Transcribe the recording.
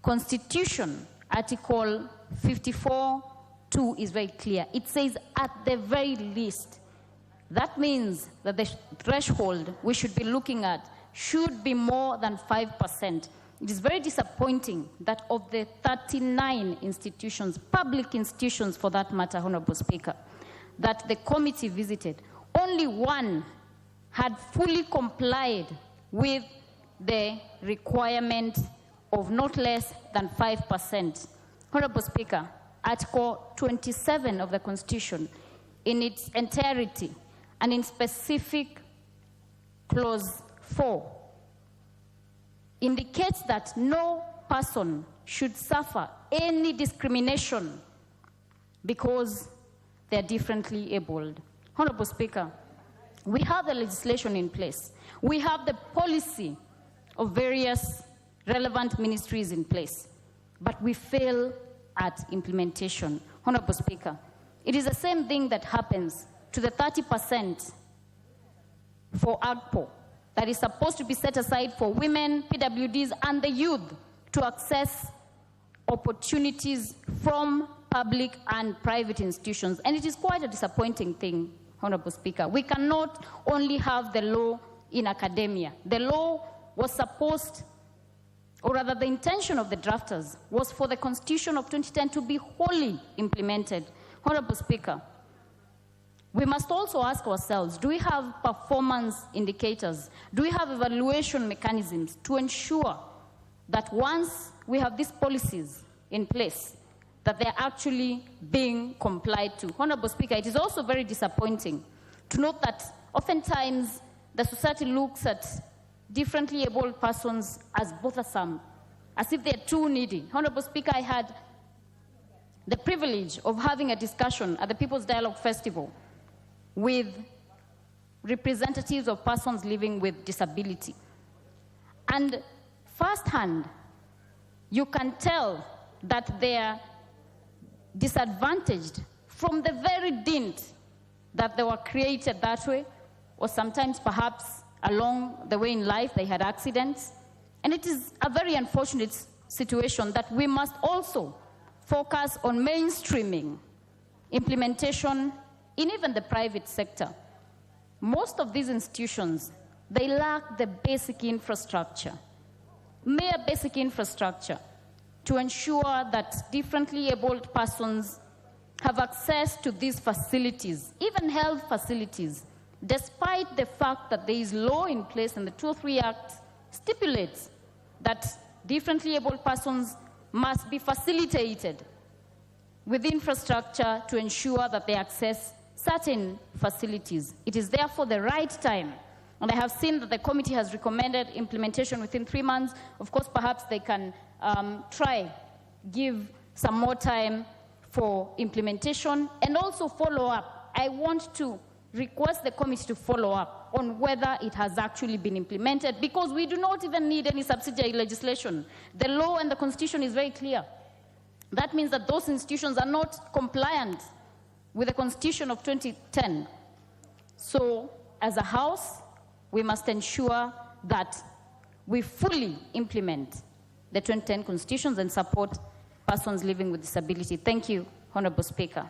Constitution, Article 54(2) is very clear. It says at the very least. That means that the threshold we should be looking at should be more than 5%. It is very disappointing that of the 39 institutions, public institutions for that matter, Honorable Speaker, that the committee visited, only one had fully complied with the requirement of not less than 5%. Honorable Speaker, Article 27 of the Constitution, in its entirety, and in specific clause 4, indicates that no person should suffer any discrimination because they are differently abled. Honorable Speaker, we have the legislation in place. We have the policy of various relevant ministries in place, but we fail at implementation. Honorable Speaker, it is the same thing that happens to the 30% for AGPO that is supposed to be set aside for women, PWDs, and the youth to access opportunities from public and private institutions. And it is quite a disappointing thing, Honorable Speaker. We cannot only have the law in academia. The law was supposed, or rather the intention of the drafters, was for the Constitution of 2010 to be wholly implemented. Honorable Speaker, we must also ask ourselves, do we have performance indicators? Do we have evaluation mechanisms to ensure that once we have these policies in place, that they're actually being complied to? Honorable Speaker, it is also very disappointing to note that oftentimes the society looks at differently abled persons as bothersome, as if they're too needy. Honorable Speaker, I had the privilege of having a discussion at the People's Dialogue Festival with representatives of persons living with disability. And firsthand, you can tell that they are disadvantaged from the very dint that they were created that way, or sometimes perhaps along the way in life they had accidents. And it is a very unfortunate situation that we must also focus on mainstreaming implementation in even the private sector. Most of these institutions, they lack the basic infrastructure, mere basic infrastructure, to ensure that differently abled persons have access to these facilities, even health facilities, despite the fact that there is law in place and the 203 Act stipulates that differently abled persons must be facilitated with infrastructure to ensure that they access certain facilities. It is therefore the right time, and I have seen that the committee has recommended implementation within 3 months. Of course, perhaps they can give some more time for implementation and also follow up. I want to request the committee to follow up on whether it has actually been implemented, because we do not even need any subsidiary legislation. The law and the Constitution is very clear. That means that those institutions are not compliant with the Constitution of 2010. So, as a House, we must ensure that we fully implement the 2010 Constitutions and support persons living with disability. Thank you, Honorable Speaker.